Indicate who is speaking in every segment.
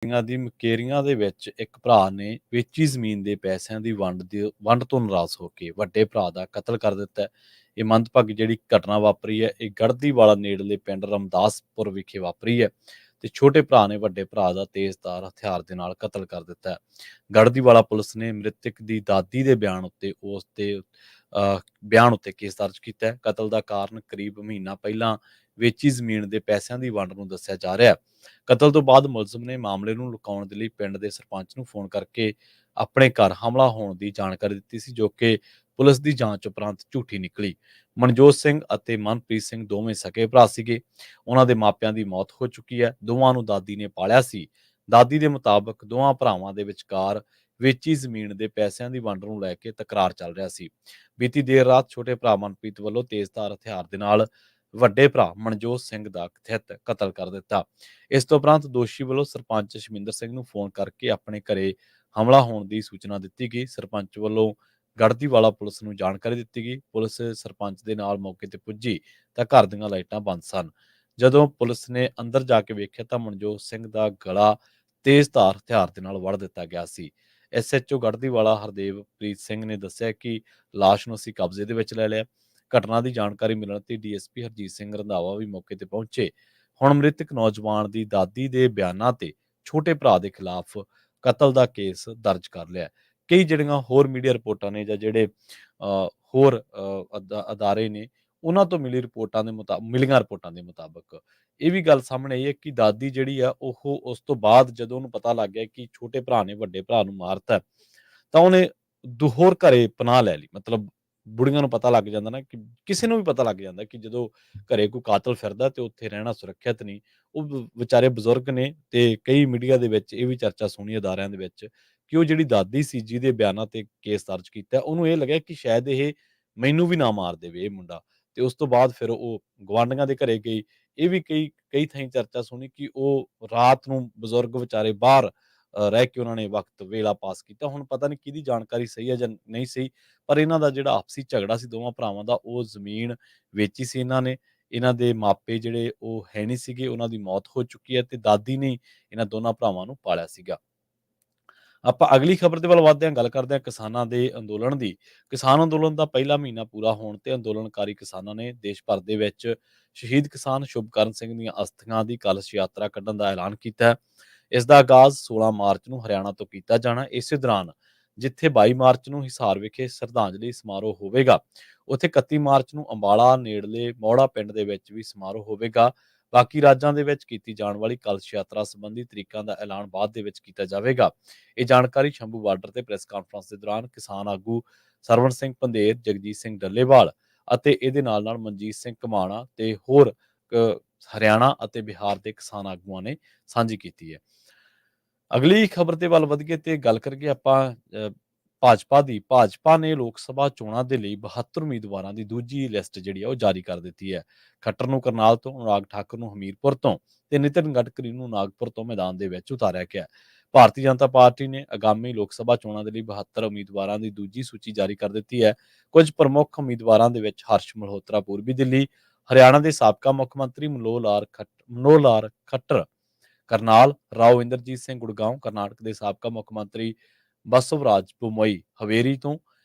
Speaker 1: ਦੀ ਮੁਕੇਰੀਆਂ ਦੇ ਵਿੱਚ ਇੱਕ ਭਰਾ ਨੇ ਵੇਚੀ ਜ਼ਮੀਨ ਦੇ ਪੈਸਿਆਂ ਦੀ ਵੰਡ ਤੋਂ ਨਾਰਾਜ਼ ਹੋ ਕੇ ਵੱਡੇ ਭਰਾ ਦਾ ਕਤਲ ਕਰ ਦਿੱਤਾ ਹੈ। ਇਹ ਮੰਦਭਾਗੀ ਜਿਹੜੀ ਘਟਨਾ ਵਾਪਰੀ ਹੈ, ਇਹ ਗੜ੍ਹਦੀਵਾਲਾ ਨੇੜਲੇ ਪਿੰਡ ਰਮਦਾਸਪੁਰ ਵਿਖੇ ਵਾਪਰੀ ਹੈ ਤੇ ਛੋਟੇ ਭਰਾ ਨੇ ਵੱਡੇ ਭਰਾ ਦਾ ਤੇਜ਼ਧਾਰ ਹਥਿਆਰ ਦੇ ਨਾਲ ਕਤਲ ਕਰ ਦਿੱਤਾ ਹੈ। ਗੜ੍ਹਦੀਵਾਲਾ ਪੁਲਿਸ ਨੇ ਮ੍ਰਿਤਕ ਦੀ ਦਾਦੀ ਦੇ ਬਿਆਨ ਉੱਤੇ ਕੇਸ ਦਰਜ ਕੀਤਾ ਹੈ। ਕਤਲ ਦਾ ਕਾਰਨ ਕਰੀਬ ਮਹੀਨਾ ਪਹਿਲਾਂ ਵੇਚੀ ਜ਼ਮੀਨ ਦੇ ਪੈਸਿਆਂ ਦੀ ਵੰਡ ਨੂੰ ਦੱਸਿਆ ਜਾ ਰਿਹਾ ਹੈ। ਕਤਲ ਤੋਂ ਬਾਅਦ ਮੁਲਜ਼ਮ ਨੇ ਮਾਮਲੇ ਨੂੰ ਲੁਕਾਉਣ ਦੇ ਲਈ ਪਿੰਡ ਦੇ ਸਰਪੰਚ ਨੂੰ ਫੋਨ ਕਰਕੇ ਆਪਣੇ ਘਰ ਹਮਲਾ ਹੋਣ ਦੀ ਜਾਣਕਾਰੀ ਦਿੱਤੀ ਸੀ, ਜੋ ਕਿ ਪੁਲਿਸ ਦੀ ਜਾਂਚ ਉਪਰੰਤ ਝੂਠੀ ਨਿਕਲੀ। ਮਨਜੋਤ ਸਿੰਘ ਅਤੇ ਮਨਪ੍ਰੀਤ ਸਿੰਘ ਦੋਵੇਂ ਸਕੇ ਭਰਾ ਸੀਗੇ। ਉਹਨਾਂ ਦੇ ਮਾਪਿਆਂ ਦੀ ਮੌਤ ਹੋ ਚੁੱਕੀ ਹੈ। ਦੋਵਾਂ ਨੂੰ ਦਾਦੀ ਨੇ ਪਾਲਿਆ ਸੀ। ਦਾਦੀ ਦੇ ਮੁਤਾਬਕ ਦੋਵਾਂ ਭਰਾਵਾਂ ਦੇ ਵਿਚਕਾਰ ਵੇਚੀ ਜ਼ਮੀਨ ਦੇ ਪੈਸਿਆਂ ਦੀ ਵੰਡ ਨੂੰ ਲੈ ਕੇ ਤਕਰਾਰ ਚੱਲ ਰਿਹਾ ਸੀ। ਬੀਤੀ ਦੇਰ ਰਾਤ ਛੋਟੇ ਭਰਾ ਮਨਪ੍ਰੀਤ ਵੱਲੋਂ ਤੇਜ਼ਧਾਰ ਹਥਿਆਰ ਦੇ ਨਾਲ ਵੱਡੇ ਭਰਾ ਮਨਜੋਤ ਸਿੰਘ ਦਾ ਕਥਿਤ ਕਤਲ ਕਰ ਦਿੱਤਾ। ਇਸ ਤੋਂ ਉਪਰੰਤ ਦੋਸ਼ੀ ਵੱਲੋਂ ਸਰਪੰਚ ਸ਼ਮਿੰਦਰ ਸਿੰਘ ਨੂੰ ਫੋਨ ਕਰਕੇ ਆਪਣੇ ਘਰੇ ਹਮਲਾ ਹੋਣ ਦੀ ਸੂਚਨਾ ਦਿੱਤੀ ਗਈ। ਸਰਪੰਚ ਵੱਲੋਂ ਗੜ੍ਹਦੀਵਾਲਾ ਪੁਲਿਸ ਨੂੰ ਜਾਣਕਾਰੀ ਦਿੱਤੀ ਗਈ। ਪੁਲਿਸ ਸਰਪੰਚ ਦੇ ਨਾਲ ਮੌਕੇ ਤੇ ਪੁੱਜੀ ਤਾਂ ਘਰ ਦੀਆਂ ਲਾਈਟਾਂ ਬੰਦ ਸਨ। ਜਦੋਂ ਪੁਲਿਸ ਨੇ ਅੰਦਰ ਜਾ ਕੇ ਵੇਖਿਆ ਤਾਂ ਮਨਜੋਤ ਸਿੰਘ ਦਾ ਗਲਾ ਤੇਜ਼ਧਾਰ ਹਥਿਆਰ ਦੇ ਨਾਲ ਵੜ ਦਿੱਤਾ ਗਿਆ ਸੀ। ਐਸਐਚਓ ਗੜ੍ਹਦੀਵਾਲਾ ਹਰਦੇਵਪ੍ਰੀਤ ਸਿੰਘ ਨੇ ਦੱਸਿਆ ਕਿ ਲਾਸ਼ ਨੂੰ ਅਸੀਂ ਕਬਜ਼ੇ ਦੇ ਵਿੱਚ ਲੈ ਲਿਆ। ਘਟਨਾ ਦੀ ਜਾਣਕਾਰੀ ਮਿਲਣ ਤੇ ਡੀਐਸਪੀ ਹਰਜੀਤ ਸਿੰਘ ਰੰਧਾਵਾ ਵੀ ਮੌਕੇ ਤੇ ਪਹੁੰਚੇ। ਹੁਣ ਮ੍ਰਿਤਕ ਨੌਜਵਾਨ ਦੀ ਦਾਦੀ ਦੇ ਬਿਆਨਾਂ ਤੇ ਛੋਟੇ ਭਰਾ ਦੇ ਖਿਲਾਫ ਕਤਲ ਦਾ ਕੇਸ ਦਰਜ ਕਰ ਲਿਆ। ਕਈ ਜਿਹੜੀਆਂ ਹੋਰ ਮੀਡੀਆ ਰਿਪੋਰਟਾਂ ਨੇ ਜਾਂ ਜਿਹੜੇ ਹੋਰ ਅਦਾਰੇ ਨੇ, ਉਹਨਾਂ ਤੋਂ ਮਿਲੀਆਂ ਰਿਪੋਰਟਾਂ ਦੇ ਮੁਤਾਬਕ ਇਹ ਵੀ ਗੱਲ ਸਾਹਮਣੇ ਆਈ ਹੈ ਕਿ ਦਾਦੀ ਜਿਹੜੀ ਆ ਉਹ ਉਸ ਤੋਂ ਬਾਅਦ ਜਦੋਂ ਉਹਨੂੰ ਪਤਾ ਲੱਗ ਗਿਆ ਕਿ ਛੋਟੇ ਭਰਾ ਨੇ ਵੱਡੇ ਭਰਾ ਨੂੰ ਮਾਰਤਾ, ਤਾਂ ਉਹਨੇ ਹੋਰ ਘਰੇ ਪਨਾਹ ਲੈ ਲਈ। ਮਤਲਬ ਬੁੜੀਆਂ ਨੂੰ ਪਤਾ ਲੱਗ ਜਾਂਦਾ ਨਾ, ਕਿ ਕਿਸੇ ਨੂੰ ਵੀ ਪਤਾ ਲੱਗ ਜਾਂਦਾ ਕਿ ਜਦੋਂ ਘਰੇ ਕੋਈ ਕਾਤਲ ਫਿਰਦਾ ਤੇ ਉੱਥੇ ਰਹਿਣਾ ਸੁਰੱਖਿਅਤ ਨਹੀਂ। ਉਹ ਵਿਚਾਰੇ ਬਜ਼ੁਰਗ ਨੇ ਤੇ ਕਈ ਮੀਡੀਆ ਦੇ ਵਿੱਚ ਇਹ ਵੀ ਚਰਚਾ ਸੁਣੀ ਅਦਾਰਿਆਂ ਦੇ ਵਿੱਚ ਕਿ ਉਹ ਜਿਹੜੀ ਦਾਦੀ ਸੀ ਜਿਹਦੇ ਬਿਆਨਾਂ ਤੇ ਕੇਸ ਦਰਜ ਕੀਤਾ, ਉਹਨੂੰ ਇਹ ਲੱਗਿਆ ਕਿ ਸ਼ਾਇਦ ਇਹ ਮੈਨੂੰ ਵੀ ਨਾ ਮਾਰ ਦੇਵੇ ਇਹ ਮੁੰਡਾ। ਤੇ ਉਸ ਤੋਂ ਬਾਅਦ ਫਿਰ ਉਹ ਗਵਾਂਢੀਆਂ ਦੇ ਘਰੇ ਗਈ। ਇਹ ਵੀ ਕਈ ਕਈ ਥਾਈਂ ਚਰਚਾ ਸੁਣੀ ਕਿ ਉਹ ਰਾਤ ਨੂੰ ਬਜ਼ੁਰਗ ਵਿਚਾਰੇ ਬਾਹਰ ਰਹਿ ਕੇ ਉਹਨਾਂ ਨੇ ਵਕਤ ਵੇਲਾ ਪਾਸ ਕੀਤਾ। ਹੁਣ ਪਤਾ ਨਹੀਂ ਕਿਹਦੀ ਜਾਣਕਾਰੀ ਸਹੀ ਹੈ ਜਾਂ ਨਹੀਂ ਸਹੀ, ਪਰ ਇਹਨਾਂ ਦਾ ਜਿਹੜਾ ਆਪਸੀ ਝਗੜਾ ਸੀ ਦੋਵਾਂ ਭਰਾਵਾਂ ਦਾ, ਉਹ ਜ਼ਮੀਨ ਵੇਚੀ ਸੀ ਇਹਨਾਂ ਨੇ। ਇਹਨਾਂ ਦੇ ਮਾਪੇ ਜਿਹੜੇ ਉਹ ਹੈ ਨਹੀਂ ਸੀਗੇ, ਉਹਨਾਂ ਦੀ ਮੌਤ ਹੋ ਚੁੱਕੀ ਹੈ ਤੇ ਦਾਦੀ ਨੇ ਇਹਨਾਂ ਦੋਨਾਂ ਭਰਾਵਾਂ ਨੂੰ ਪਾਲਿਆ ਸੀਗਾ। ਆਪਾਂ ਅਗਲੀ ਖਬਰ ਦੇ ਵੱਲ ਵੱਧਦੇ ਹਾਂ, ਗੱਲ ਕਰਦੇ ਹਾਂ ਕਿਸਾਨਾਂ ਦੇ ਅੰਦੋਲਨ ਦੀ। ਕਿਸਾਨ ਅੰਦੋਲਨ ਦਾ ਪਹਿਲਾ ਮਹੀਨਾ ਪੂਰਾ ਹੋਣ ਤੇ ਅੰਦੋਲਨਕਾਰੀ ਕਿਸਾਨਾਂ ਨੇ ਦੇਸ਼ ਭਰ ਦੇ ਵਿੱਚ ਸ਼ਹੀਦ ਕਿਸਾਨ ਸ਼ੁਭਕਰਨ ਸਿੰਘ ਦੀਆਂ ਅਸਥੀਆਂ ਦੀ ਕਲਸ਼ ਯਾਤਰਾ ਕੱਢਣ ਦਾ ਐਲਾਨ ਕੀਤਾ ਹੈ। ਇਸ ਦਾ ਆਗਾਜ਼ 16 ਮਾਰਚ ਨੂੰ ਹਰਿਆਣਾ ਤੋਂ ਕੀਤਾ ਜਾਣਾ। ਇਸੇ ਦੌਰਾਨ ਜਿੱਥੇ 22 ਮਾਰਚ ਨੂੰ ਹਿਸਾਰ ਵਿਖੇ ਸ਼ਰਧਾਂਜਲੀ ਸਮਾਰੋਹ ਹੋਵੇਗਾ, ਉੱਥੇ 31 ਮਾਰਚ ਨੂੰ ਅੰਬਾਲਾ ਨੇੜਲੇ ਮੌੜਾ ਪਿੰਡ ਦੇ ਵਿੱਚ ਵੀ ਸਮਾਰੋਹ ਹੋਵੇਗਾ। ਬਾਕੀ ਰਾਜਾਂ ਦੇ ਵਿੱਚ ਕੀਤੀ ਜਾਣ ਵਾਲੀ ਕਲਸ਼ ਯਾਤਰਾ ਸੰਬੰਧੀ ਤਰੀਕਾਂ ਦਾ ਐਲਾਨ ਬਾਅਦ ਦੇ ਵਿੱਚ ਕੀਤਾ ਜਾਵੇਗਾ। ਇਹ ਜਾਣਕਾਰੀ ਸ਼ੰਭੂ ਬਾਰਡਰ ਤੇ ਪ੍ਰੈਸ ਕਾਨਫਰੰਸ ਦੇ ਦੌਰਾਨ ਕਿਸਾਨ ਆਗੂ ਸਰਵਣ ਸਿੰਘ ਪੰਧੇਰ, ਜਗਜੀਤ ਸਿੰਘ ਡੱਲੇਵਾਲ ਅਤੇ ਇਹਦੇ ਨਾਲ ਮਨਜੀਤ ਸਿੰਘ ਘਮਾਣਾ ਤੇ ਹੋਰ ਹਰਿਆਣਾ ਅਤੇ ਬਿਹਾਰ ਦੇ ਕਿਸਾਨ ਆਗੂਆਂ ਨੇ ਸਾਂਝੀ ਕੀਤੀ ਹੈ। ਅਗਲੀ ਖਬਰ ਦੇ ਵੱਲ ਵਧੀਏ ਤੇ ਗੱਲ ਕਰੀਏ ਆਪਾਂ ਭਾਜਪਾ ਨੇ ਲੋਕ ਸਭਾ ਚੋਣਾਂ ਦੇ ਲਈ 72 ਉਮੀਦਵਾਰਾਂ ਦੀ ਦੂਜੀ ਲਿਸਟ ਜਿਹੜੀ ਆ ਉਹ ਜਾਰੀ ਕਰ ਦਿੱਤੀ ਹੈ। ਖੱਟਰ ਨੂੰ ਕਰਨਾਲ ਤੋਂ, ਅਨੁਰਾਗ ਠਾਕੁਰ ਨੂੰ ਹਮੀਰਪੁਰ ਤੋਂ ਤੇ ਨਿਤਿਨ ਗਡਕਰੀ ਨੂੰ ਨਾਗਪੁਰ ਤੋਂ ਮੈਦਾਨ ਦੇ ਵਿੱਚ ਉਤਾਰਿਆ ਗਿਆ। ਭਾਰਤੀ ਜਨਤਾ ਪਾਰਟੀ ਨੇ ਆਗਾਮੀ ਲੋਕ ਸਭਾ ਚੋਣਾਂ ਦੇ ਲਈ 72 ਉਮੀਦਵਾਰਾਂ ਦੀ ਦੂਜੀ ਸੂਚੀ ਜਾਰੀ ਕਰ ਦਿੱਤੀ ਹੈ। ਕੁਝ ਪ੍ਰਮੁੱਖ ਉਮੀਦਵਾਰਾਂ ਦੇ ਵਿੱਚ ਹਰਸ਼ ਮਲਹੋਤਰਾ ਪੂਰਬੀ ਦਿੱਲੀ, ਹਰਿਆਣਾ ਦੇ ਸਾਬਕਾ ਮੁੱਖ ਮੰਤਰੀ ਮਨੋਹਰ ਲਾਲ ਖੱਟਰ ਕਰਨਾਲ, ਰਾਓ ਇੰਦਰਜੀਤ ਸਿੰਘ ਗੁੜਗਾਉਂ, ਕਰਨਾਟਕ ਦੇ ਸਾਬਕਾ ਮੁੱਖ ਮੰਤਰੀ ਬਸਵਰਾਜ ਬੋਮਈ ਹਵੇਰੀ ਤੋਂ,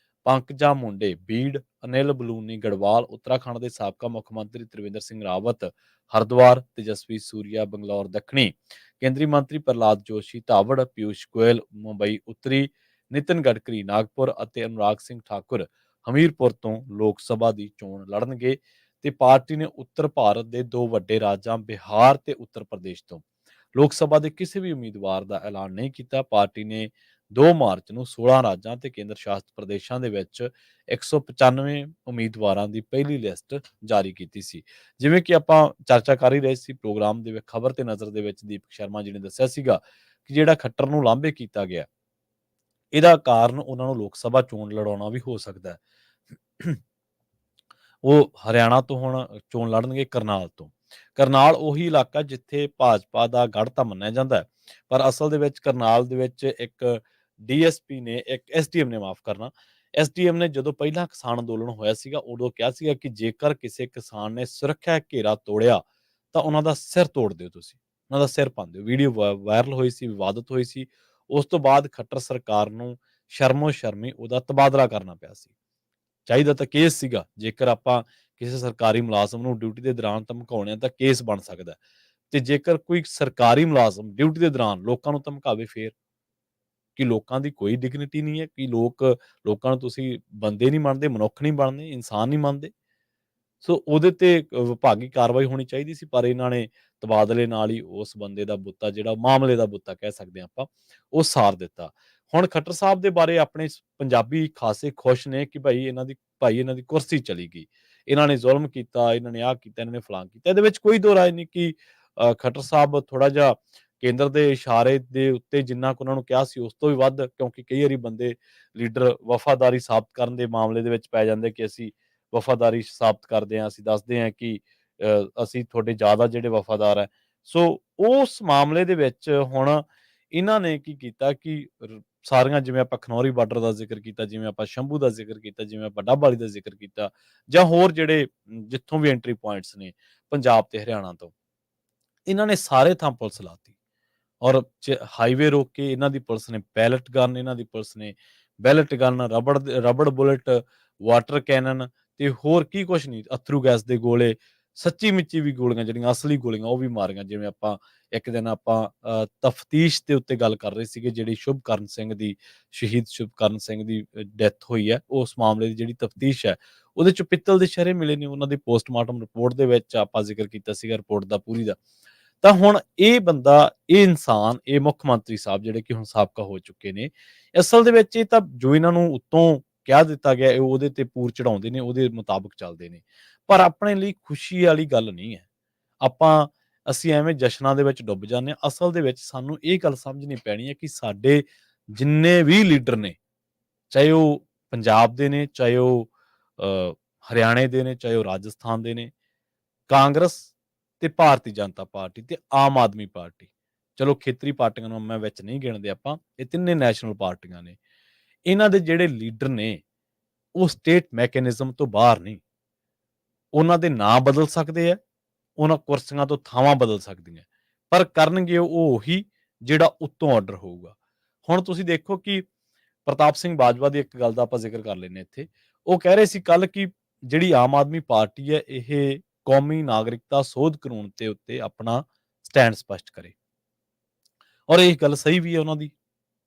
Speaker 1: ਪੰਕਜਾ ਮੁੰਡੇ ਬੀੜ, ਅਨਿਲ ਬਲੂਨੀ ਗੜਵਾਲ, ਉੱਤਰਾਖੰਡ ਦੇ ਸਾਬਕਾ ਮੁੱਖ ਮੰਤਰੀ ਤ੍ਰਿਵੇਂਦਰ ਸਿੰਘ ਰਾਵਤ ਹਰਿਦੁਆਰ, ਤੇਜਸਵੀ ਸੂਰੀਆ ਬੰਗਲੌਰ ਦੱਖਣੀ, ਕੇਂਦਰੀ ਮੰਤਰੀ ਪ੍ਰਹਲਾਦ ਜੋਸ਼ੀ ਧਾਵੜ, ਪਿਊਸ਼ ਗੋਇਲ ਮੁੰਬਈ ਉੱਤਰੀ, ਨਿਤਿਨ ਗਡਕਰੀ ਨਾਗਪੁਰ ਅਤੇ ਅਨੁਰਾਗ ਸਿੰਘ ਠਾਕੁਰ ਹਮੀਰਪੁਰ ਤੋਂ ਲੋਕ ਸਭਾ ਦੀ ਚੋਣ ਲੜਨਗੇ। ਤੇ ਪਾਰਟੀ ਨੇ ਉੱਤਰ ਭਾਰਤ ਦੇ ਦੋ ਵੱਡੇ ਰਾਜਾਂ ਬਿਹਾਰ ਤੇ ਉੱਤਰ ਪ੍ਰਦੇਸ਼ ਤੋਂ ਲੋਕ ਸਭਾ ਦੇ ਕਿਸੇ ਵੀ ਉਮੀਦਵਾਰ ਦਾ ਐਲਾਨ ਨਹੀਂ ਕੀਤਾ। ਪਾਰਟੀ ਨੇ 2 ਮਾਰਚ ਨੂੰ 16 ਰਾਜਾਂ ਤੇ ਕੇਂਦਰ ਸ਼ਾਸਿਤ ਪ੍ਰਦੇਸ਼ਾਂ ਦੇ ਵਿੱਚ 195 ਉਮੀਦਵਾਰਾਂ ਦੀ ਪਹਿਲੀ ਲਿਸਟ ਜਾਰੀ ਕੀਤੀ ਸੀ। ਜਿਵੇਂ ਕਿ ਆਪਾਂ ਚਰਚਾ ਕਰ ਹੀ ਰਹੇ ਸੀ ਪ੍ਰੋਗਰਾਮ ਦੇ ਵਿੱਚ, ਖਬਰ ਤੇ ਨਜ਼ਰ ਦੇ ਵਿੱਚ ਦੀਪਕ ਸ਼ਰਮਾ ਜੀ ਨੇ ਦੱਸਿਆ ਸੀਗਾ ਕਿ ਜਿਹੜਾ ਖੱਟਰ ਨੂੰ ਲਾਂਭੇ ਕੀਤਾ ਗਿਆ, ਇਹਦਾ ਕਾਰਨ ਉਹਨਾਂ ਨੂੰ ਲੋਕ ਸਭਾ ਚੋਣ ਲੜਾਉਣਾ ਵੀ ਹੋ ਸਕਦਾ ਹੈ। ਉਹ ਹਰਿਆਣਾ ਤੋਂ ਹੁਣ ਚੋਣ ਲੜਨਗੇ ਕਰਨਾਲ ਤੋਂ। ਕਰਨਾਲ ਉਹੀ ਇਲਾਕਾ ਜਿੱਥੇ ਭਾਜਪਾ ਦਾ ਗੜ੍ਹ ਤਾਂ ਮੰਨਿਆ ਜਾਂਦਾ ਹੈ, ਪਰ ਅਸਲ ਦੇ ਵਿੱਚ ਕਰਨਾਲ ਦੇ ਵਿੱਚ ਇੱਕ ਐਸਡੀਐਮ ਨੇ ਮਾਫ ਕਰਨਾ, ਐਸਡੀਐਮ ਨੇ ਜਦੋਂ ਪਹਿਲਾਂ ਕਿਸਾਨ ਅੰਦੋਲਨ ਹੋਇਆ ਸੀਗਾ ਉਦੋਂ ਕਿਹਾ ਸੀਗਾ ਕਿ ਜੇਕਰ ਕਿਸੇ ਕਿਸਾਨ ਨੇ ਸੁਰੱਖਿਆ ਘੇਰਾ ਤੋੜਿਆ ਤਾਂ ਉਹਨਾਂ ਦਾ ਸਿਰ ਤੋੜ ਦਿਓ ਤੁਸੀਂ। ਉਹਨਾਂ ਦਾ ਸਿਰ ਭੰਨ ਦਿਓ। ਵੀਡੀਓ ਵਾਇਰਲ ਹੋਈ ਸੀ, ਵਿਵਾਦਤ ਹੋਈ ਸੀ। ਉਸ ਤੋਂ ਬਾਅਦ ਖੱਟਰ ਸਰਕਾਰ ਨੂੰ ਸ਼ਰਮੋ-ਸ਼ਰਮੀ ਉਹਦਾ ਤਬਾਦਲਾ ਕਰਨਾ ਪਿਆ ਸੀ। ਚਾਹੀਦਾ ਤਾਂ ਕੇਸ ਸੀਗਾ, ਜੇਕਰ ਆਪਾਂ ਕਿਸੇ ਸਰਕਾਰੀ ਮੁਲਾਜ਼ਮ ਨੂੰ ਡਿਊਟੀ ਦੇ ਦੌਰਾਨ ਧਮਕਾਉਂਦੇ ਹਾਂ ਤਾਂ ਕੇਸ ਬਣ ਸਕਦਾ ਹੈ। ਤੇ ਜੇਕਰ ਕੋਈ ਸਰਕਾਰੀ ਮੁਲਾਜ਼ਮ ਡਿਊਟੀ ਦੇ ਦੌਰਾਨ ਲੋਕਾਂ ਨੂੰ ਧਮਕਾਵੇ ਫੇਰ? ਕਿ ਲੋਕਾਂ ਦੀ ਕੋਈ ਡਿਗਨਿਟੀ ਨਹੀਂ ਹੈ, ਕਿ ਲੋਕਾਂ ਨੂੰ ਤੁਸੀਂ ਬੰਦੇ ਨਹੀਂ ਮੰਨਦੇ, ਮਨੁੱਖ ਨਹੀਂ ਮੰਨਦੇ, ਇਨਸਾਨ ਨਹੀਂ ਮੰਨਦੇ। ਸੋ ਉਹਦੇ ਤੇ ਵਿਭਾਗੀ ਕਾਰਵਾਈ ਹੋਣੀ ਚਾਹੀਦੀ ਸੀ, ਪਰ ਇਹਨਾਂ ਨੇ ਤਬਾਦਲੇ ਨਾਲ ਹੀ ਉਸ ਬੰਦੇ ਦਾ ਬੁੱਤਾ, ਜਿਹੜਾ ਮਾਮਲੇ ਦਾ ਬੁੱਤਾ ਕਹਿ ਸਕਦੇ ਹਾਂ ਆਪਾਂ, ਉਹ ਸਾਰ ਦਿੱਤਾ। ਹੁਣ ਖੱਟਰ ਸਾਹਿਬ ਦੇ ਬਾਰੇ ਆਪਣੇ ਪੰਜਾਬੀ ਖਾਸੇ ਖੁਸ਼ ਨੇ ਕਿ ਭਾਈ ਇਹਨਾਂ ਦੀ ਕੁਰਸੀ ਚਲੀ ਗਈ। ਇਹਨਾਂ ਨੇ ਜ਼ੁਲਮ ਕੀਤਾ, ਇਹਨਾਂ ਨੇ ਆਹ ਕੀਤਾ, ਇਹਨਾਂ ਨੇ ਫਲਾਨ ਕੀਤਾ। ਇਹਦੇ ਵਿੱਚ ਕੋਈ ਦੋ ਰਾਏ ਨਹੀਂ ਕਿ ਖੱਟਰ ਸਾਹਿਬ ਥੋੜ੍ਹਾ ਜਿਹਾ ਕੇਂਦਰ ਦੇ ਇਸ਼ਾਰੇ ਦੇ ਉੱਤੇ ਜਿੰਨਾ ਕੁ ਉਹਨਾਂ ਨੂੰ ਕਿਹਾ ਸੀ, ਉਸ ਤੋਂ ਵੀ ਵੱਧ, ਕਿਉਂਕਿ ਕਈ ਵਾਰੀ ਲੀਡਰ ਵਫ਼ਾਦਾਰੀ ਸਾਬਤ ਕਰਨ ਦੇ ਮਾਮਲੇ ਦੇ ਵਿੱਚ ਪੈ ਜਾਂਦੇ ਕਿ ਅਸੀਂ ਵਫ਼ਾਦਾਰੀ ਸਾਬਤ ਕਰਦੇ ਹਾਂ, ਅਸੀਂ ਦੱਸਦੇ ਹਾਂ ਕਿ ਅਸੀਂ ਤੁਹਾਡੇ ਜ਼ਿਆਦਾ ਜਿਹੜੇ ਵਫ਼ਾਦਾਰ ਹੈ। ਸੋ ਉਸ ਮਾਮਲੇ ਦੇ ਵਿੱਚ ਹੁਣ ਇਹਨਾਂ ਨੇ ਕੀ ਕੀਤਾ ਕਿ ਸਾਰੀਆਂ, ਜਿਵੇਂ ਆਪਾਂ ਖਨੌਰੀ ਬਾਰਡਰ ਦਾ ਜ਼ਿਕਰ ਕੀਤਾ, ਜਿਵੇਂ ਆਪਾਂ ਸ਼ੰਭੂ ਦਾ ਜ਼ਿਕਰ ਕੀਤਾ, ਜਿਵੇਂ ਆਪਾਂ ਡੱਬ ਵਾਲੀ ਦਾ ਜ਼ਿਕਰ ਕੀਤਾ, ਜਾਂ ਹੋਰ ਜਿਹੜੇ ਜਿੱਥੋਂ ਵੀ ਐਂਟਰੀ ਪੁਆਇੰਟਸ ਨੇ ਪੰਜਾਬ ਤੇ ਹਰਿਆਣਾ ਤੋਂ, ਇਹਨਾਂ ਨੇ ਸਾਰੇ ਥਾਂ ਪੁਲਿਸ ਲਾਤੀ। ਔਰ ਹਾਈਵੇ ਰੋਕ ਕੇ ਇਹਨਾਂ ਦੀ ਪੁਲਿਸ ਨੇ ਪੈਲਟ ਗਨ, ਇਹਨਾਂ ਦੀ ਪੁਲਿਸ ਨੇ pellet gun, rubber bullet, water cannon ਤੇ ਹੋਰ ਕੀ ਕੁਛ ਨਹੀਂ, ਅਥਰੂ ਗੈਸ ਦੇ ਗੋਲੇ, ਸੱਚੀ-ਮੁੱਚੀ ਵੀ ਗੋਲੀਆਂ, ਜਿਹੜੀਆਂ ਅਸਲੀ ਗੋਲੀਆਂ ਉਹ ਵੀ ਮਾਰੀਆਂ। ਜਿਵੇਂ ਆਪਾਂ ਇੱਕ ਦਿਨ ਤਫਤੀਸ਼ ਦੇ ਉੱਤੇ ਗੱਲ ਕਰ ਰਹੇ ਸੀਗੇ, ਜਿਹੜੀ ਸ਼ਹੀਦ ਸ਼ੁਭਕਰਨ ਸਿੰਘ ਦੀ ਡੈਥ ਹੋਈ ਹੈ, ਉਸ ਮਾਮਲੇ ਦੀ ਜਿਹੜੀ ਤਫਤੀਸ਼ ਹੈ, ਉਹਦੇ ਚ ਪਿੱਤਲ ਦੇ ਛਰੇ ਮਿਲੇ ਨੇ। ਉਹਨਾਂ ਦੀ ਪੋਸਟਮਾਰਟਮ ਰਿਪੋਰਟ ਦੇ ਵਿੱਚ ਆਪਾਂ ਜ਼ਿਕਰ ਕੀਤਾ ਸੀਗਾ, ਰਿਪੋਰਟ ਦਾ ਪੂਰੀ ਦਾ। ਤਾਂ ਹੁਣ ਇਹ ਬੰਦਾ, ਇਹ ਇਨਸਾਨ, ਇਹ ਮੁੱਖ ਮੰਤਰੀ ਸਾਹਿਬ ਜਿਹੜੇ ਕਿ ਹੁਣ ਸਾਬਕਾ ਹੋ ਚੁੱਕੇ ਨੇ, ਅਸਲ ਦੇ ਵਿੱਚ ਇਹ ਤਾਂ ਜੋ ਇਹਨਾਂ ਨੂੰ ਉੱਤੋਂ ਕਹਿ ਦਿੱਤਾ ਗਿਆ, ਇਹ ਉਹਦੇ ਤੇ ਪੂਰ ਚੜਾਉਂਦੇ ਨੇ, ਉਹਦੇ ਮੁਤਾਬਕ ਚੱਲਦੇ ਨੇ। ਪਰ ਆਪਣੇ ਲਈ ਖੁਸ਼ੀ ਵਾਲੀ ਗੱਲ ਨਹੀਂ ਹੈ। ਅਸੀਂ ਐਵੇਂ ਜਸ਼ਨਾਂ ਦੇ ਵਿੱਚ ਡੁੱਬ ਜਾਂਦੇ ਹਾਂ। ਅਸਲ ਦੇ ਵਿੱਚ ਸਾਨੂੰ ਇਹ ਗੱਲ ਸਮਝਣੀ ਪੈਣੀ ਹੈ ਕਿ ਸਾਡੇ ਜਿੰਨੇ ਵੀ ਲੀਡਰ ਨੇ, ਚਾਹੇ ਉਹ ਪੰਜਾਬ ਦੇ ਨੇ, ਚਾਹੇ ਉਹ ਹਰਿਆਣੇ ਦੇ ਨੇ, ਚਾਹੇ ਉਹ ਰਾਜਸਥਾਨ ਦੇ ਨੇ, ਕਾਂਗਰਸ ਤੇ ਭਾਰਤੀ ਜਨਤਾ ਪਾਰਟੀ ਤੇ ਆਮ ਆਦਮੀ ਪਾਰਟੀ, ਚਲੋ ਖੇਤਰੀ ਪਾਰਟੀਆਂ ਨੂੰ ਮੈਂ ਵਿੱਚ ਨਹੀਂ ਗਿਣਦੇ ਆਪਾਂ, ਇਹ ਤਿੰਨੇ ਨੈਸ਼ਨਲ ਪਾਰਟੀਆਂ ਨੇ। ਇਹਨਾਂ ਦੇ ਜਿਹੜੇ ਲੀਡਰ ਨੇ, ਉਹ ਸਟੇਟ ਮੈਕੈਨਿਜ਼ਮ ਤੋਂ ਬਾਹਰ ਨਹੀਂ। ਉਹਨਾਂ ਦੇ ਨਾਂ ਬਦਲ ਸਕਦੇ ਆ, ਉਹਨਾਂ ਕੁਰਸੀਆਂ ਤੋਂ ਥਾਵਾਂ ਬਦਲ ਸਕਦੀਆਂ, ਪਰ ਕਰਨਗੇ ਉਹ ਉਹੀ ਜਿਹੜਾ ਉੱਤੋਂ ਆਰਡਰ ਹੋਊਗਾ। ਹੁਣ ਤੁਸੀਂ ਦੇਖੋ ਕਿ ਪ੍ਰਤਾਪ ਸਿੰਘ ਬਾਜਵਾ ਦੀ ਇੱਕ ਗੱਲ ਦਾ ਆਪਾਂ ਜ਼ਿਕਰ ਕਰ ਲੈਂਦੇ ਇੱਥੇ। ਉਹ ਕਹਿ ਰਹੇ ਸੀ ਕੱਲ ਕਿ ਜਿਹੜੀ ਆਮ ਆਦਮੀ ਪਾਰਟੀ ਹੈ, ਇਹ ਕੌਮੀ ਨਾਗਰਿਕਤਾ ਸੋਧ ਕਾਨੂੰਨ ਦੇ ਉੱਤੇ ਆਪਣਾ ਸਟੈਂਡ ਸਪਸ਼ਟ ਕਰੇ। ਔਰ ਇਹ ਗੱਲ ਸਹੀ ਵੀ ਹੈ ਉਹਨਾਂ ਦੀ।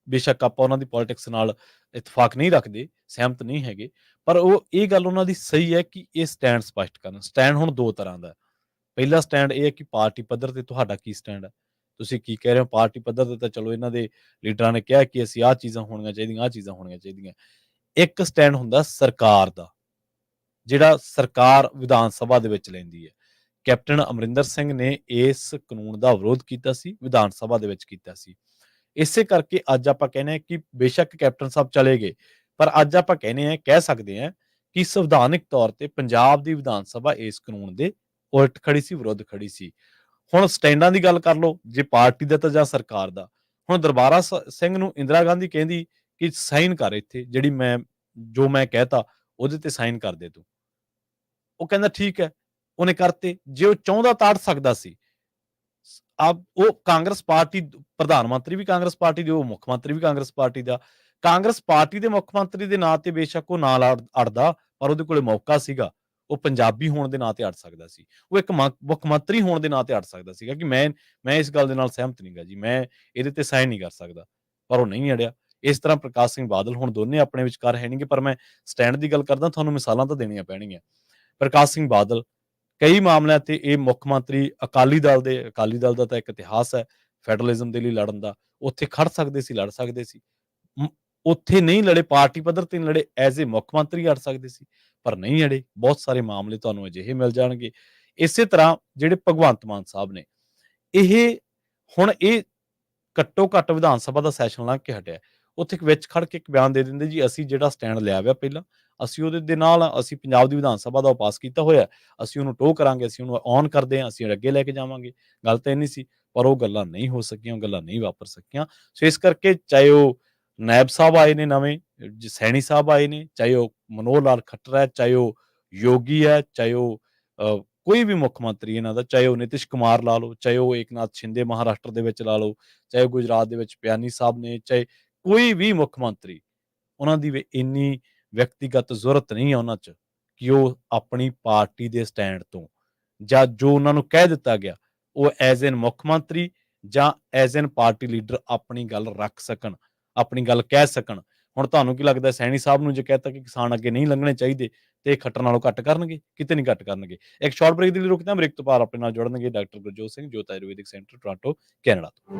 Speaker 1: ਬੇਸ਼ੱਕ ਆਪਾਂ ਉਹਨਾਂ ਦੀ ਪੋਲਿਟਿਕਸ ਨਾਲ ਇਤਫਾਕ ਨਹੀਂ ਰੱਖਦੇ, ਸਹਿਮਤ ਨਹੀਂ ਹੈਗੇ, ਪਰ ਇਹ ਗੱਲ ਉਹਨਾਂ ਦੀ ਸਹੀ ਹੈ ਕਿ ਇਹ ਸਟੈਂਡ ਸਪਸ਼ਟ ਕਰਨ। ਸਟੈਂਡ ਹੁਣ ਦੋ ਤਰ੍ਹਾਂ ਦਾ। ਪਹਿਲਾ ਸਟੈਂਡ ਇਹ ਹੈ ਕਿ ਪਾਰਟੀ ਪੱਧਰ ਤੇ ਤੁਹਾਡਾ ਕੀ ਸਟੈਂਡ ਹੈ, ਤੁਸੀਂ ਕੀ ਕਹਿ ਰਹੇ ਹੋ। ਪਾਰਟੀ ਪੱਧਰ ਤੇ ਤਾਂ ਚਲੋ ਇਹਨਾਂ ਦੇ ਲੀਡਰਾਂ ਨੇ ਕਿਹਾ ਕਿ ਅਸੀਂ ਆਹ ਚੀਜ਼ਾਂ ਹੋਣੀਆਂ ਚਾਹੀਦੀਆਂ, ਆਹ ਚੀਜ਼ਾਂ ਹੋਣੀਆਂ ਚਾਹੀਦੀਆਂ। ਇੱਕ ਸਟੈਂਡ ਹੁੰਦਾ ਸਰਕਾਰ ਦਾ, ਜਿਹੜਾ ਸਰਕਾਰ ਵਿਧਾਨ ਸਭਾ ਦੇ ਵਿੱਚ ਲੈਂਦੀ ਹੈ। ਕੈਪਟਨ ਅਮਰਿੰਦਰ ਸਿੰਘ ਨੇ ਇਸ ਕਾਨੂੰਨ ਦਾ ਵਿਰੋਧ ਕੀਤਾ ਸੀ, ਵਿਧਾਨ ਸਭਾ ਦੇ ਵਿੱਚ ਕੀਤਾ ਸੀ। ਇਸੇ ਕਰਕੇ ਅੱਜ ਆਪਾਂ ਕਹਿੰਦੇ ਹਾਂ ਕਿ ਬੇਸ਼ੱਕ ਕੈਪਟਨ ਸਾਹਿਬ ਚਲੇ ਗਏ, ਪਰ ਅੱਜ ਆਪਾਂ ਕਹਿ ਸਕਦੇ ਹਾਂ ਕਿ ਸੰਵਿਧਾਨਿਕ ਤੌਰ ਤੇ ਪੰਜਾਬ ਦੀ ਵਿਧਾਨ ਸਭਾ ਇਸ ਕਾਨੂੰਨ ਦੇ ਉਲਟ ਖੜੀ ਸੀ, ਵਿਰੁੱਧ ਖੜੀ ਸੀ। ਹੁਣ ਸਟੈਂਡਾਂ ਦੀ ਗੱਲ ਕਰ ਲਓ, ਜੇ ਪਾਰਟੀ ਦਾ ਤਾਂ ਜਾਂ ਸਰਕਾਰ ਦਾ। ਹੁਣ ਦਰਬਾਰਾ ਸਿੰਘ ਨੂੰ ਇੰਦਰਾ ਗਾਂਧੀ ਕਹਿੰਦੀ ਕਿ ਸਾਈਨ ਕਰ ਇੱਥੇ, ਜੋ ਮੈਂ ਕਹਿਤਾ ਉਹਦੇ ਤੇ ਸਾਈਨ ਕਰ ਦੇ ਤੂੰ। ਉਹ ਕਹਿੰਦਾ ਠੀਕ ਹੈ, ਉਹਨੇ ਕਰਤੇ। ਜੇ ਉਹ ਚਾਹੁੰਦਾ ਤਾਂ ਅੜ ਸਕਦਾ ਸੀ। ਉਹ ਕਾਂਗਰਸ ਪਾਰਟੀ, ਪ੍ਰਧਾਨ ਮੰਤਰੀ ਵੀ ਕਾਂਗਰਸ ਪਾਰਟੀ ਦੇ, ਉਹ ਮੁੱਖ ਮੰਤਰੀ ਵੀ ਕਾਂਗਰਸ ਪਾਰਟੀ ਦਾ। ਕਾਂਗਰਸ ਪਾਰਟੀ ਦੇ ਮੁੱਖ ਮੰਤਰੀ ਦੇ ਨਾਂ ਤੇ ਬੇਸ਼ੱਕ ਉਹ ਨਾਲ ਅੜਦਾ, ਪਰ ਉਹਦੇ ਕੋਲੇ ਮੌਕਾ ਸੀਗਾ। ਉਹ ਪੰਜਾਬੀ ਹੋਣ ਦੇ ਨਾਂ ਤੇ ਅੜ ਸਕਦਾ ਸੀ। ਉਹ ਇੱਕ ਮੁੱਖ ਮੰਤਰੀ ਹੋਣ ਦੇ ਨਾਂ ਤੇ ਅੜ ਸਕਦਾ ਸੀਗਾ ਕਿ ਮੈਂ ਇਸ ਗੱਲ ਦੇ ਨਾਲ ਸਹਿਮਤ ਨਹੀਂਗਾ ਜੀ, ਮੈਂ ਇਹਦੇ ਤੇ ਸਾਈਨ ਨਹੀਂ ਕਰ ਸਕਦਾ, ਪਰ ਉਹ ਨਹੀਂ ਅੜਿਆ। ਇਸ ਤਰ੍ਹਾਂ ਪ੍ਰਕਾਸ਼ ਸਿੰਘ ਬਾਦਲ, ਹੁਣ ਦੋਨੇ ਆਪਣੇ ਵਿਚਕਾਰ ਹੈ ਨਹੀਂਗੇ, ਪਰ ਮੈਂ ਸਟੈਂਡ ਦੀ ਗੱਲ ਕਰਦਾ, ਤੁਹਾਨੂੰ ਮਿਸਾਲਾਂ ਤਾਂ ਦੇਣੀਆਂ ਪੈਣਗੀਆਂ। ਪ੍ਰਕਾਸ਼ ਸਿੰਘ ਬਾਦਲ ਕਈ ਮਾਮਲਿਆਂ ਤੇ ਇਹ ਮੁੱਖ ਮੰਤਰੀ ਅਕਾਲੀ ਦਲ ਦਾ ਤਾਂ ਇੱਕ ਇਤਿਹਾਸ ਹੈ ਫੈਡਰਲਿਜ਼ਮ ਦੇ ਲਈ ਲੜਨ ਦਾ। ਉੱਥੇ ਖੜ ਸਕਦੇ ਸੀ, ਲੜ ਸਕਦੇ ਸੀ। ਉੱਥੇ ਨਹੀਂ ਲੜੇ, ਪਾਰਟੀ ਪੱਧਰ ਤੇ ਲੜੇ, ਐਜ਼ ਏ ਮੁੱਖ ਮੰਤਰੀ ਲੜ ਸਕਦੇ ਸੀ, ਪਰ ਨਹੀਂ ਅੜੇ। ਬਹੁਤ ਸਾਰੇ ਮਾਮਲੇ ਤੁਹਾਨੂੰ ਅਜਿਹੇ ਮਿਲ ਜਾਣਗੇ। ਇਸੇ ਤਰ੍ਹਾਂ ਜਿਹੜੇ ਭਗਵੰਤ ਮਾਨ ਸਾਹਿਬ ਨੇ, ਇਹ ਘੱਟੋ ਘੱਟ ਵਿਧਾਨ ਸਭਾ ਦਾ ਸੈਸ਼ਨ ਲੰਘ ਕੇ ਹਟਿਆ, ਉੱਥੇ ਵਿੱਚ ਖੜ ਕੇ ਇੱਕ ਬਿਆਨ ਦੇ ਦਿੰਦੇ ਜੀ ਅਸੀਂ ਜਿਹੜਾ ਸਟੈਂਡ ਲਿਆ ਹੋਇਆ ਪਹਿਲਾਂ, ਅਸੀਂ ਉਹਦੇ ਦੇ ਨਾਲ ਆ, ਅਸੀਂ ਪੰਜਾਬ ਦੀ ਵਿਧਾਨ ਸਭਾ ਦਾ ਪਾਸ ਕੀਤਾ ਹੋਇਆ, ਅਸੀਂ ਉਹਨੂੰ ਟੋ ਕਰਾਂਗੇ, ਅਸੀਂ ਉਹਨੂੰ ਔਨ ਕਰਦੇ ਹਾਂ, ਅਸੀਂ ਅੱਗੇ ਲੈ ਕੇ ਜਾਵਾਂਗੇ। ਗੱਲ ਤਾਂ ਇੰਨੀ ਸੀ, ਪਰ ਉਹ ਗੱਲਾਂ ਨਹੀਂ ਹੋ ਸਕੀਆਂ, ਉਹ ਗੱਲਾਂ ਨਹੀਂ ਵਾਪਰ ਸਕੀਆਂ। ਸੋ ਇਸ ਕਰਕੇ ਚਾਹੇ ਉਹ ਨਾਇਬ ਸਾਹਿਬ ਆਏ ਨੇ ਨਵੇਂ, ਸੈਣੀ ਸਾਹਿਬ ਆਏ ਨੇ, ਚਾਹੇ ਉਹ ਮਨੋਹਰ ਲਾਲ ਖੱਟਰ ਹੈ, ਚਾਹੇ ਉਹ ਯੋਗੀ ਹੈ, ਚਾਹੇ ਉਹ ਕੋਈ ਵੀ ਮੁੱਖ ਮੰਤਰੀ ਇਹਨਾਂ ਦਾ, ਚਾਹੇ ਉਹ ਨਿਤਿਸ਼ ਕੁਮਾਰ ਲਾ ਲਓ, ਚਾਹੇ ਉਹ ਏਕਨਾਥ ਸ਼ਿੰਦੇ ਮਹਾਰਾਸ਼ਟਰ ਦੇ ਵਿੱਚ ਲਾ ਲਓ, ਚਾਹੇ ਗੁਜਰਾਤ ਦੇ ਵਿੱਚ ਬਿਆਨੀ ਸਾਹਿਬ ਨੇ, ਚਾਹੇ ਕੋਈ ਵੀ ਮੁੱਖ ਮੰਤਰੀ, ਉਹਨਾਂ ਦੀ ਵੀ ਇੰਨੀ ਵਿਅਕਤੀਗਤ ਜ਼ੁਰਤ ਨਹੀਂ ਹੈ ਉਹਨਾਂ 'ਚ ਕਿ ਉਹ ਆਪਣੀ ਪਾਰਟੀ ਦੇ ਸਟੈਂਡ ਤੋਂ ਜਾਂ ਜੋ ਉਹਨਾਂ ਨੂੰ ਕਹਿ ਦਿੱਤਾ ਗਿਆ, ਉਹ ਐਜ਼ ਐਨ ਮੁੱਖ ਮੰਤਰੀ ਜਾਂ ਐਜ਼ ਐਨ ਪਾਰਟੀ ਲੀਡਰ ਆਪਣੀ ਗੱਲ ਰੱਖ ਸਕਣ, ਆਪਣੀ ਗੱਲ ਕਹਿ ਸਕਣ। ਹੁਣ ਤੁਹਾਨੂੰ ਕੀ ਲੱਗਦਾ, ਸੈਣੀ ਸਾਹਿਬ ਨੂੰ ਜੇ ਕਹਿਤਾ ਕਿ ਕਿਸਾਨ ਅੱਗੇ ਨਹੀਂ ਲੰਘਣੇ ਚਾਹੀਦੇ, ਤੇ ਇਹ ਖੱਟਰ ਨਾਲੋਂ ਘੱਟ ਕਰਨਗੇ? ਕਿਤੇ ਨਹੀਂ ਘੱਟ ਕਰਨਗੇ। ਇੱਕ ਸ਼ਾਰਟ ਬ੍ਰੇਕ ਦੇ ਲਈ ਰੁਕਦੇ ਹਾਂ, ਬ੍ਰੇਕ ਤੋਂ ਬਾਅਦ ਆਪਣੇ ਨਾਲ ਜੁੜਨਗੇ ਡਾਕਟਰ ਗੁਰਜੋਤ ਸਿੰਘ, ਜੋਤ ਆਯੁਰਵੈਦਿਕ ਸੈਂਟਰ, ਟੋਰਾਂਟੋ, ਕੈਨੇਡਾ ਤੋਂ।